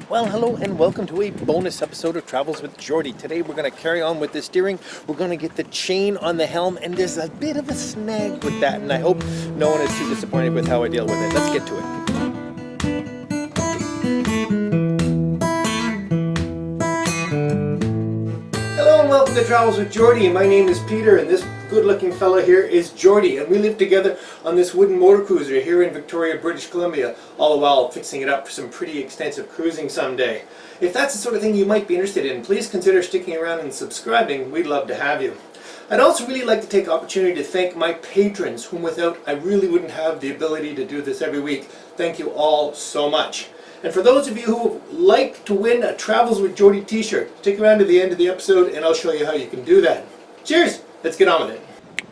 Well, hello and welcome to a bonus episode of Travels with Geordie. Today we're going to carry on with the steering. We're going to get the chain on the helm, and there's a bit of a snag with that, and I hope no one is too disappointed with how I deal with it. Let's get to it. Hello and welcome to Travels with Geordie. My name is Peter, and this good-looking fella here is Geordie, and we live together on this wooden motor cruiser here in Victoria, British Columbia, all the while fixing it up for some pretty extensive cruising someday. If that's the sort of thing you might be interested in, please consider sticking around and subscribing. We'd love to have you. I'd also really like to take the opportunity to thank my patrons, whom without I really wouldn't have the ability to do this every week. Thank you all so much. And for those of you who would like to win a Travels with Geordie t-shirt, stick around to the end of the episode and I'll show you how you can do that. Cheers! Let's get on with it.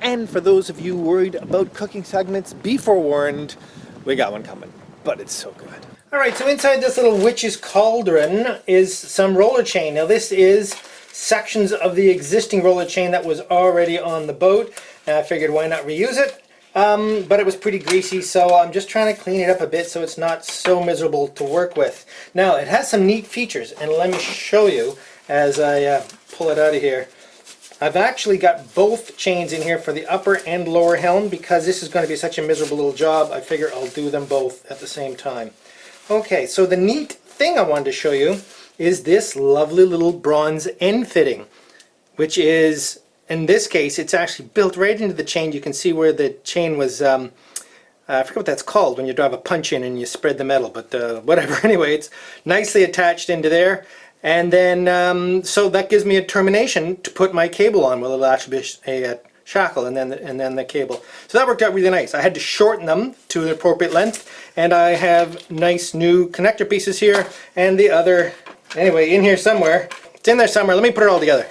And for those of you worried about cooking segments, be forewarned, we got one coming, but it's so good. Alright, so inside this little witch's cauldron is some roller chain. Now this is sections of the existing roller chain that was already on the boat, and I figured why not reuse it. But it was pretty greasy, so I'm just trying to clean it up a bit so it's not so miserable to work with. Now it has some neat features, and let me show you as I pull it out of here. I've actually got both chains in here for the upper and lower helm because this is going to be such a miserable little job. I figure I'll do them both at the same time. Okay, so the neat thing I wanted to show you is this lovely little bronze end fitting, which is, in this case, it's actually built right into the chain. You can see where the chain was, I forget what that's called when you drive a punch in and you spread the metal, but whatever. Anyway, it's nicely attached into there. And then, so that gives me a termination to put my cable on. Well, it'll actually be a shackle and then the cable. So that worked out really nice. I had to shorten them to the appropriate length, and I have nice new connector pieces here, and the other, anyway, in here somewhere. It's in there somewhere. Let me put it all together.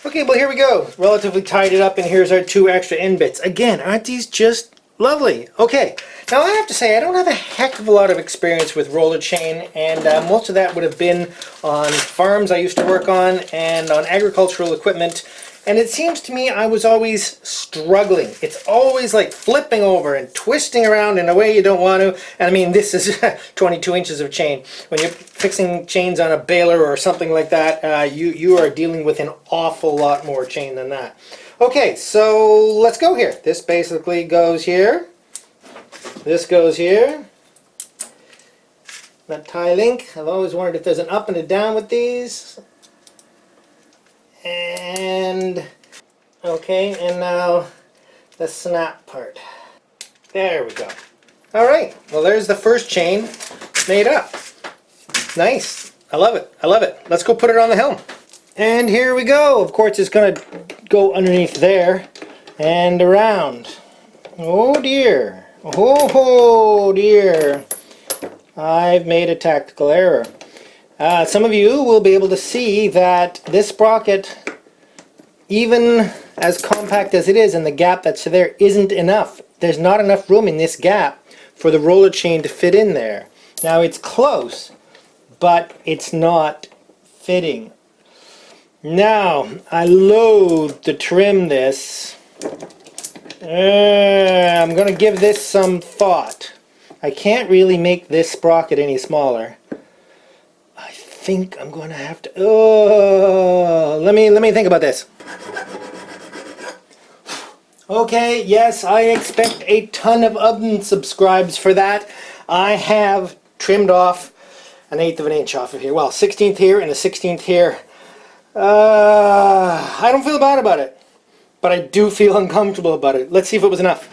Okay, well here we go. Relatively tied it up, and here's our two extra end bits. Again, aren't these just lovely? Okay, now I have to say I don't have a heck of a lot of experience with roller chain, and most of that would have been on farms I used to work on and on agricultural equipment, and it seems to me I was always struggling. It's always like flipping over and twisting around in a way you don't want to, and I mean this is 22 inches of chain. When you're fixing chains on a baler or something like that, you are dealing with an awful lot more chain than that. Okay, so let's go here. This basically goes here. This goes here. That tie link. I've always wondered if there's an up and a down with these. And, okay, and now the snap part. There we go. Alright, well there's the first chain made up. Nice. I love it. I love it. Let's go put it on the helm. And here we go. Of course it's going to go underneath there and around. Oh dear. Oh dear. I've made a tactical error. Some of you will be able to see that this sprocket, even as compact as it is, and the gap that's there isn't enough. There's not enough room in this gap for the roller chain to fit in there. Now it's close, but it's not fitting. Now, I loathe to trim this. I'm going to give this some thought. I can't really make this sprocket any smaller. I think I'm going to have to... Oh, let me think about this. Okay, yes, I expect a ton of unsubscribes for that. I have trimmed off 1/8 of an inch off of here. Well, 16th here and a 16th here. I don't feel bad about it, but I do feel uncomfortable about it. Let's see if it was enough.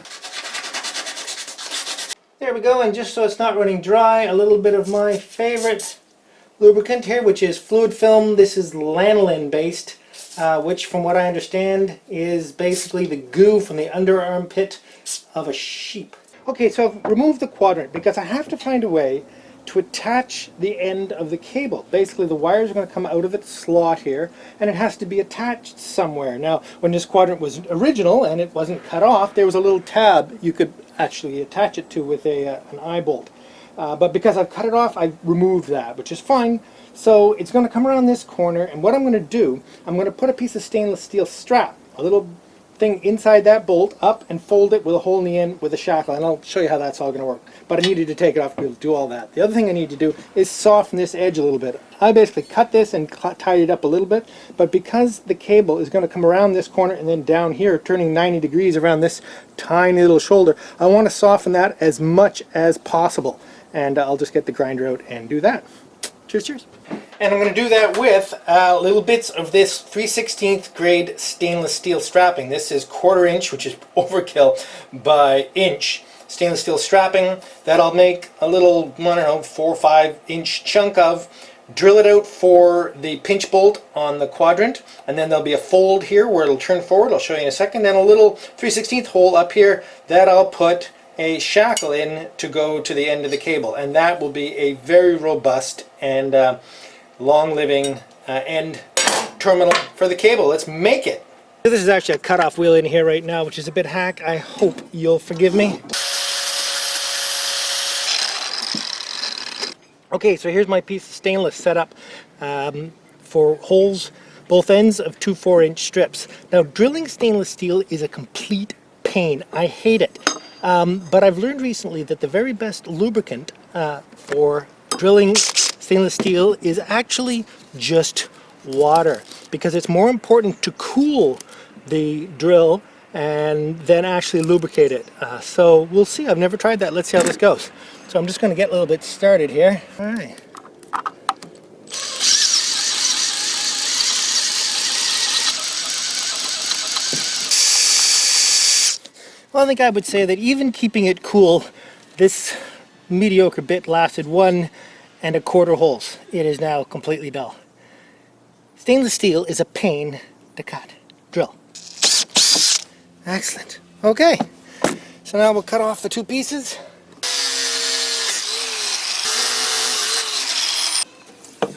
There we go, and just so it's not running dry, a little bit of my favorite lubricant here, which is fluid film. This is lanolin based, which from what I understand is basically the goo from the underarm pit of a sheep. Okay, so I've removed the quadrant because I have to find a way to attach the end of the cable. Basically the wires are going to come out of its slot here, and it has to be attached somewhere. Now when this quadrant was original and it wasn't cut off, there was a little tab you could actually attach it to with an eye bolt. But because I've cut it off, I've removed that, which is fine. So it's going to come around this corner, and what I'm going to do, I'm going to put a piece of stainless steel strap, a little thing inside that bolt up and fold it with a hole in the end with a shackle, and I'll show you how that's all going to work. But I needed to take it off to be able to do all that. The other thing I need to do is soften this edge a little bit. I basically cut this and tied it up a little bit, but because the cable is going to come around this corner and then down here, turning 90 degrees around this tiny little shoulder, I want to soften that as much as possible. And I'll just get the grinder out and do that. Cheers, cheers. And I'm going to do that with little bits of this 3/16 grade stainless steel strapping. This is 1/4 inch, which is overkill, by inch stainless steel strapping that I'll make a little, I don't know, 4 or 5 inch chunk of. Drill it out for the pinch bolt on the quadrant, and then there'll be a fold here where it'll turn forward. I'll show you in a second. And a little 3/16 hole up here that I'll put a shackle in to go to the end of the cable, and that will be a very robust and long-living end terminal for the cable. Let's make it. This is actually a cut-off wheel in here right now, which is a bit hack. I hope you'll forgive me. Okay, so here's my piece of stainless set up for holes, both ends of 2 4-inch strips. Now, drilling stainless steel is a complete pain. I hate it. But I've learned recently that the very best lubricant for drilling stainless steel is actually just water, because it's more important to cool the drill and then actually lubricate it. So we'll see. I've never tried that. Let's see how this goes. So I'm just going to get a little bit started here. All right. Well, I think I would say that even keeping it cool, this mediocre bit lasted 1 1/4 holes. It is now completely dull. Stainless steel is a pain to cut. Drill. Excellent. Okay, so now we'll cut off the 2 pieces.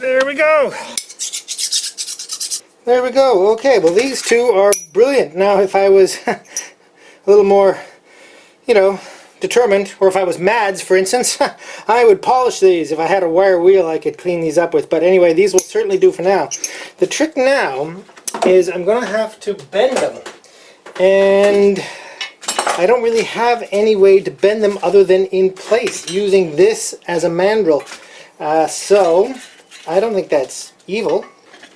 There we go. There we go. Okay, well, these 2 are brilliant. Now, if I was a little more, you know, determined, or if I was Mads, for instance, I would polish these. If I had a wire wheel, I could clean these up with. But anyway, these will certainly do for now. The trick now is I'm going to have to bend them. And I don't really have any way to bend them other than in place, using this as a mandrel. So I don't think that's evil.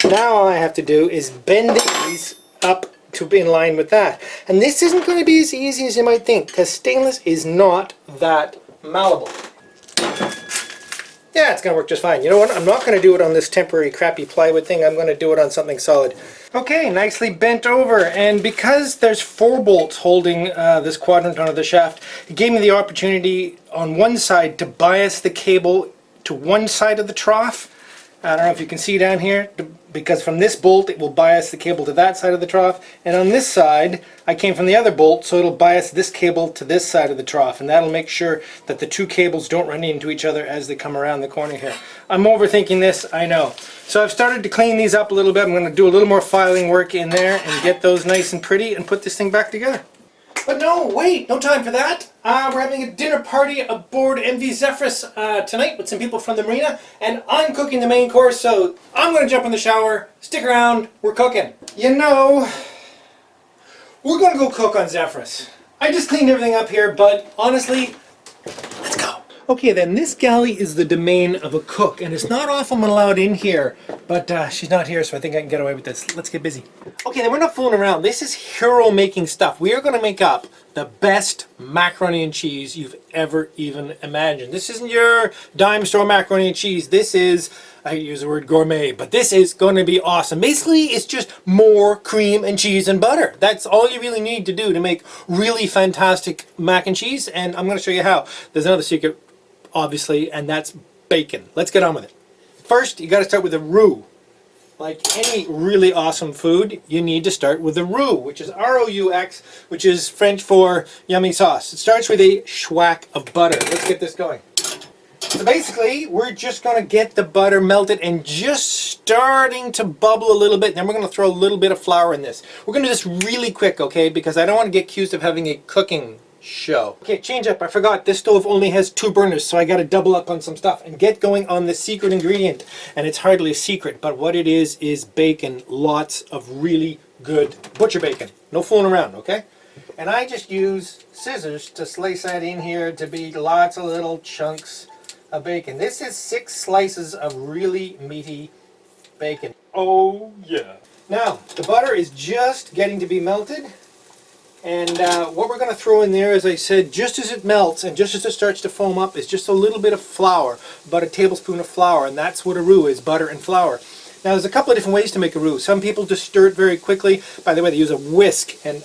Now all I have to do is bend these up to be in line with that. And this isn't going to be as easy as you might think, because stainless is not that malleable. Yeah, it's going to work just fine. You know what? I'm not going to do it on this temporary crappy plywood thing. I'm going to do it on something solid. Okay, nicely bent over. And because there's 4 bolts holding this quadrant onto the shaft, it gave me the opportunity on one side to bias the cable to one side of the trough. I don't know if you can see down here, because from this bolt it will bias the cable to that side of the trough, and on this side I came from the other bolt, so it'll bias this cable to this side of the trough, and that'll make sure that the 2 cables don't run into each other as they come around the corner here. I'm overthinking this, I know. So I've started to clean these up a little bit. I'm going to do a little more filing work in there and get those nice and pretty and put this thing back together. But no, wait, no time for that. We're having a dinner party aboard MV Zephyrus tonight with some people from the marina, and I'm cooking the main course, so I'm going to jump in the shower. Stick around, we're cooking. You know, we're going to go cook on Zephyrus. I just cleaned everything up here, but honestly, let's go. Okay then, this galley is the domain of a cook, and it's not often allowed in here, but she's not here, so I think I can get away with this. Let's get busy. Okay, then we're not fooling around. This is hero-making stuff. We are going to make up the best macaroni and cheese you've ever even imagined. This isn't your dime store macaroni and cheese. This is, I use the word gourmet, but this is going to be awesome. Basically, it's just more cream and cheese and butter. That's all you really need to do to make really fantastic mac and cheese, and I'm going to show you how. There's another secret, obviously, and that's bacon. Let's get on with it. First, you got to start with a roux. Like any really awesome food, you need to start with a roux, which is R-O-U-X, which is French for yummy sauce. It starts with a schwack of butter. Let's get this going. So basically, we're just going to get the butter melted and just starting to bubble a little bit. Then we're going to throw a little bit of flour in this. We're going to do this really quick, okay, because I don't want to get accused of having a cooking show. Okay, change up. I forgot this stove only has 2 burners, so I got to double up on some stuff and get going on the secret ingredient. And it's hardly a secret, but what it is bacon. Lots of really good butcher bacon. No fooling around, okay? And I just use scissors to slice that in here to be lots of little chunks of bacon. This is 6 slices of really meaty bacon. Oh yeah. Now, the butter is just getting to be melted. And what we're going to throw in there, as I said, just as it melts and just as it starts to foam up, is just a little bit of flour, about a tablespoon of flour, and that's what a roux is, butter and flour. Now, there's a couple of different ways to make a roux. Some people just stir it very quickly. By the way, they use a whisk, and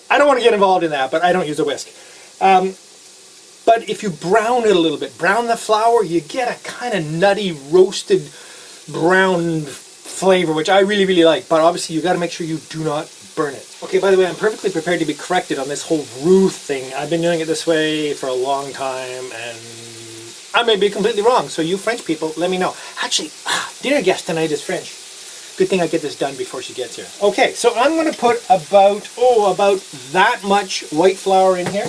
I don't want to get involved in that, but I don't use a whisk. But if you brown it a little bit, brown the flour, you get a kind of nutty, roasted, brown flavor, which I really, really like. But obviously, you've got to make sure you do not burn it. Okay, by the way, I'm perfectly prepared to be corrected on this whole roux thing. I've been doing it this way for a long time, and I may be completely wrong. So you French people, let me know. Actually, dinner guest tonight is French. Good thing I get this done before she gets here. Okay, so I'm going to put about that much white flour in here.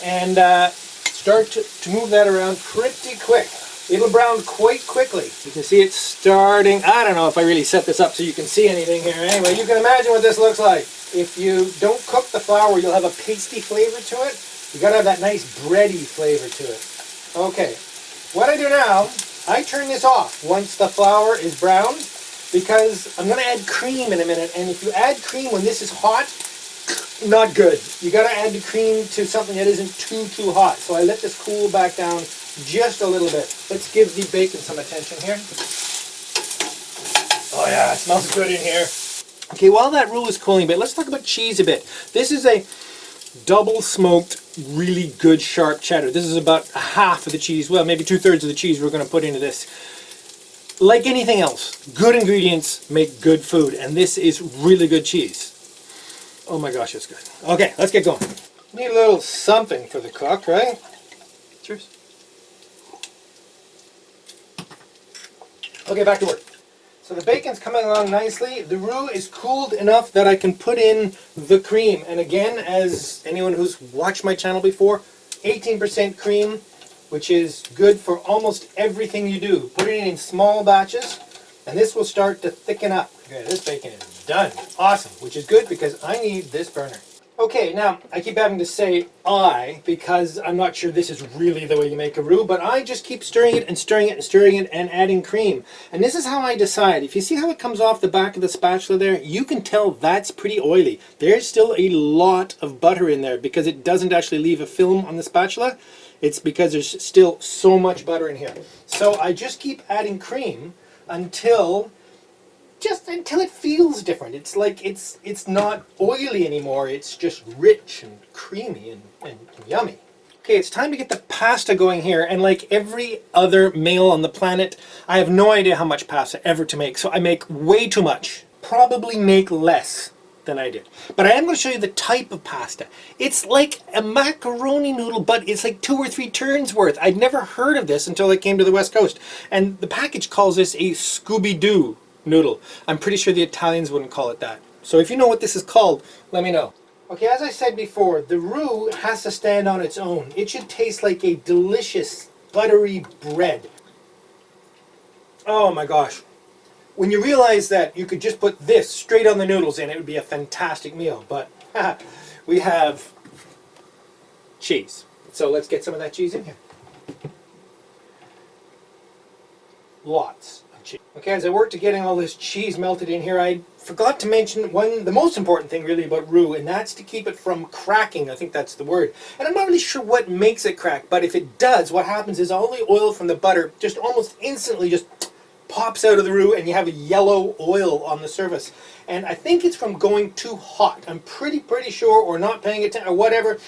And start to move that around pretty quick. It'll brown quite quickly. You can see it's starting. I don't know if I really set this up so you can see anything here. Anyway, you can imagine what this looks like. If you don't cook the flour, you'll have a pasty flavor to it. You gotta have that nice bready flavor to it. Okay, what I do now, I turn this off once the flour is brown, because I'm gonna add cream in a minute, and if you add cream when this is hot, not good. You gotta add the cream to something that isn't too hot. So I let this cool back down just a little bit. Let's give the bacon some attention here. Oh yeah, it smells good in here. Okay, while that roux is cooling a bit, let's talk about cheese a bit. This is a double smoked, really good sharp cheddar. This is about half of the cheese, well, maybe 2/3 of the cheese we're going to put into this. Like anything else, good ingredients make good food, and this is really good cheese. Oh my gosh, it's good. Okay, let's get going. Need a little something for the cook, right? Cheers. Okay, back to work. So the bacon's coming along nicely. The roux is cooled enough that I can put in the cream. And again, as anyone who's watched my channel before, 18% cream, which is good for almost everything you do. Put it in small batches, and this will start to thicken up. Okay, this bacon is done. Awesome, which is good because I need this burner. Okay, now, I keep having to say I, because I'm not sure this is really the way you make a roux, but I just keep stirring it and stirring it and stirring it and adding cream. And this is how I decide. If you see how it comes off the back of the spatula there, you can tell that's pretty oily. There's still a lot of butter in there because it doesn't actually leave a film on the spatula. It's because there's still so much butter in here. So I just keep adding cream until it feels different. It's like it's not oily anymore. It's just rich and creamy and yummy. Okay, it's time to get the pasta going here, and like every other male on the planet, I have no idea how much pasta ever to make, so I make way too much. Probably make less than I did. But I am going to show you the type of pasta. It's like a macaroni noodle, but it's like 2 or 3 turns worth. I'd never heard of this until I came to the West Coast, and the package calls this a Scooby-Doo noodle. I'm pretty sure the Italians wouldn't call it that. So if you know what this is called, let me know. Okay, as I said before, the roux has to stand on its own. It should taste like a delicious, buttery bread. Oh my gosh. When you realize that you could just put this straight on the noodles and it would be a fantastic meal. But we have cheese. So let's get some of that cheese in here. Lots. Okay, as I worked to getting all this cheese melted in here, I forgot to mention the most important thing really about roux, and that's to keep it from cracking. I think that's the word. And I'm not really sure what makes it crack, but if it does, what happens is all the oil from the butter just almost instantly just pops out of the roux, and you have a yellow oil on the surface. And I think it's from going too hot. I'm pretty sure, or not paying attention, or whatever.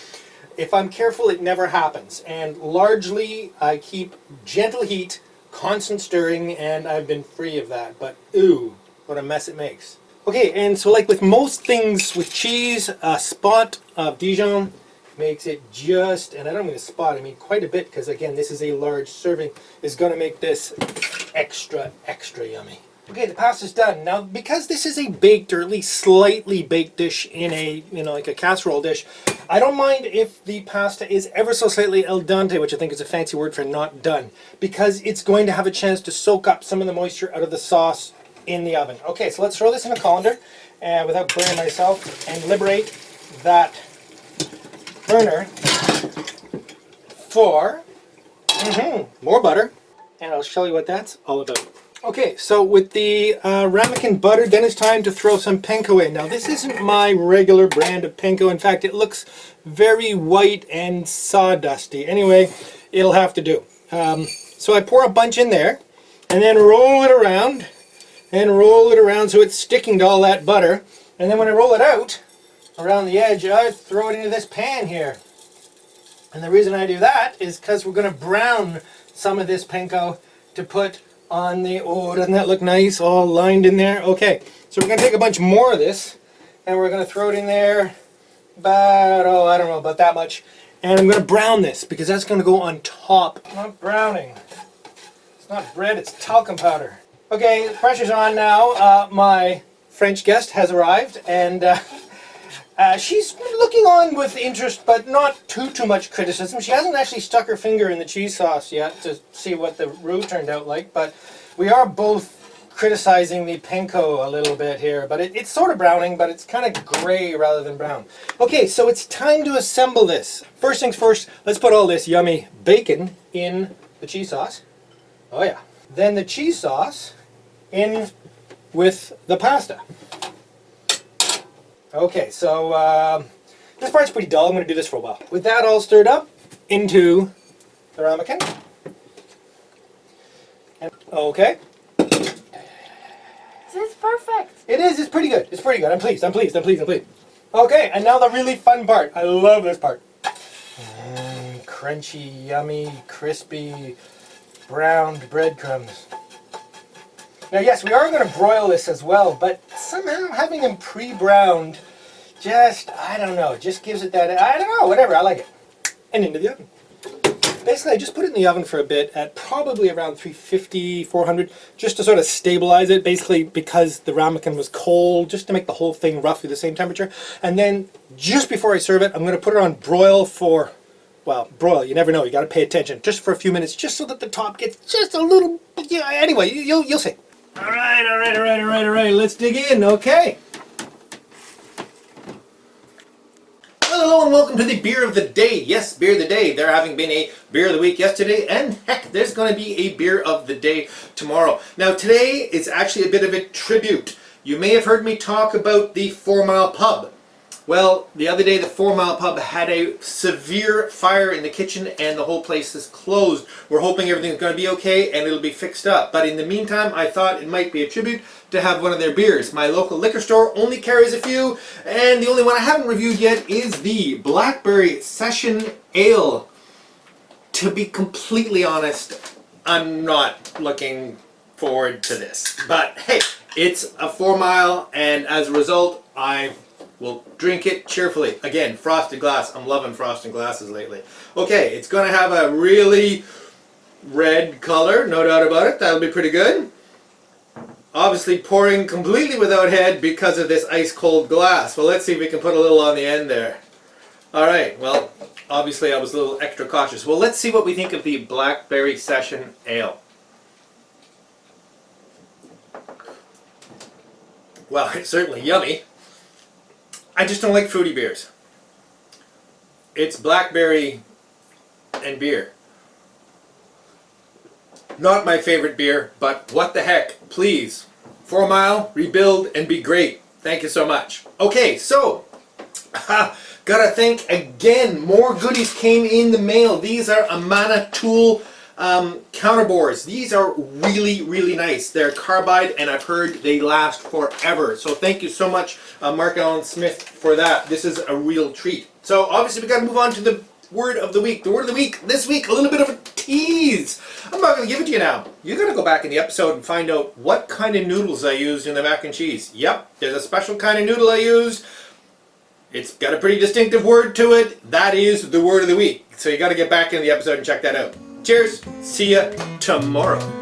If I'm careful, it never happens. And largely, I keep gentle heat, constant stirring, and I've been free of that. But ooh, what a mess it makes. Okay, and so like with most things with cheese, a spot of Dijon makes it just, and I don't mean a spot, I mean quite a bit, because again, this is a large serving, is going to make this extra yummy. Okay, the pasta's done. Now, because this is a baked, or at least slightly baked dish in a, like a casserole dish, I don't mind if the pasta is ever so slightly al dente, which I think is a fancy word for not done, because it's going to have a chance to soak up some of the moisture out of the sauce in the oven. Okay, so let's throw this in a colander without burning myself and liberate that burner for more butter. And I'll show you what that's all about. Okay, so with the ramekin buttered, then it's time to throw some panko in. Now this isn't my regular brand of panko. In fact, it looks very white and sawdusty. Anyway, it'll have to do. So I pour a bunch in there and then roll it around and roll it around so it's sticking to all that butter. And then when I roll it out around the edge, I throw it into this pan here. And the reason I do that is because we're going to brown some of this panko to put on the, oh, doesn't that look nice, all lined in there? Okay, so we're going to take a bunch more of this and we're going to throw it in there about, oh, I don't know, about that much. And I'm going to brown this because that's going to go on top. Not browning. It's not bread, it's talcum powder. Okay, the pressure's on now. My French guest has arrived and she's looking on with interest, but not too much criticism. She hasn't actually stuck her finger in the cheese sauce yet to see what the roux turned out like, but we are both criticizing the panko a little bit here. But it's sort of browning, but it's kind of gray rather than brown. Okay, so it's time to assemble this. First things first, let's put all this yummy bacon in the cheese sauce. Oh yeah. Then the cheese sauce in with the pasta. Okay, so this part's pretty dull. I'm going to do this for a while. With that all stirred up, into the ramekin. And, okay. It's perfect. It is. It's pretty good. It's pretty good. I'm pleased. I'm pleased. I'm pleased. I'm pleased. Okay, and now the really fun part. I love this part. Crunchy, yummy, crispy, browned breadcrumbs. Now yes, we are going to broil this as well, but somehow having them pre-browned just, I don't know, just gives it that, I don't know, whatever, I like it. And into the oven. Basically, I just put it in the oven for a bit at probably around 350, 400, just to sort of stabilize it, basically because the ramekin was cold, just to make the whole thing roughly the same temperature. And then, just before I serve it, I'm going to put it on broil for, well, broil, you never know, you got to pay attention, just for a few minutes, just so that the top gets just a little, yeah, anyway, you'll see. All right, let's dig in, okay. Hello and welcome to the Beer of the Day. Yes, Beer of the Day. There having been a Beer of the Week yesterday, and heck, there's going to be a Beer of the Day tomorrow. Now today is actually a bit of a tribute. You may have heard me talk about the 4 Mile Pub. Well, the other day the 4 Mile Pub had a severe fire in the kitchen and the whole place is closed. We're hoping everything's going to be okay and it'll be fixed up. But in the meantime, I thought it might be a tribute to have one of their beers. My local liquor store only carries a few, and the only one I haven't reviewed yet is the Blackberry Session Ale. To be completely honest, I'm not looking forward to this. But hey, it's a 4 Mile, and as a result, I will drink it cheerfully. Again, frosted glass. I'm loving frosted glasses lately. Okay, it's going to have a really red color, no doubt about it. That'll be pretty good. Obviously pouring completely without head because of this ice cold glass. Well, let's see if we can put a little on the end there. Alright, well, obviously I was a little extra cautious. Well, let's see what we think of the Blackberry Session Ale. Well, it's certainly yummy. I just don't like fruity beers. It's blackberry and beer. Not my favorite beer, but what the heck, please. 4 Mile, rebuild and be great. Thank you so much. Okay, so, gotta thank again, more goodies came in the mail. These are Amana Tool counterbores. These are really nice. They're carbide and I've heard they last forever. So thank you so much, Mark Allen Smith, for that. This is a real treat. So obviously we got to move on to the word of the week. The word of the week this week, a little bit of a tease. I'm not going to give it to you now. You got to go back in the episode and find out what kind of noodles I used in the mac and cheese. Yep, there's a special kind of noodle I used. It's got a pretty distinctive word to it. That is the word of the week. So you got to get back in the episode and check that out. Cheers. See ya tomorrow.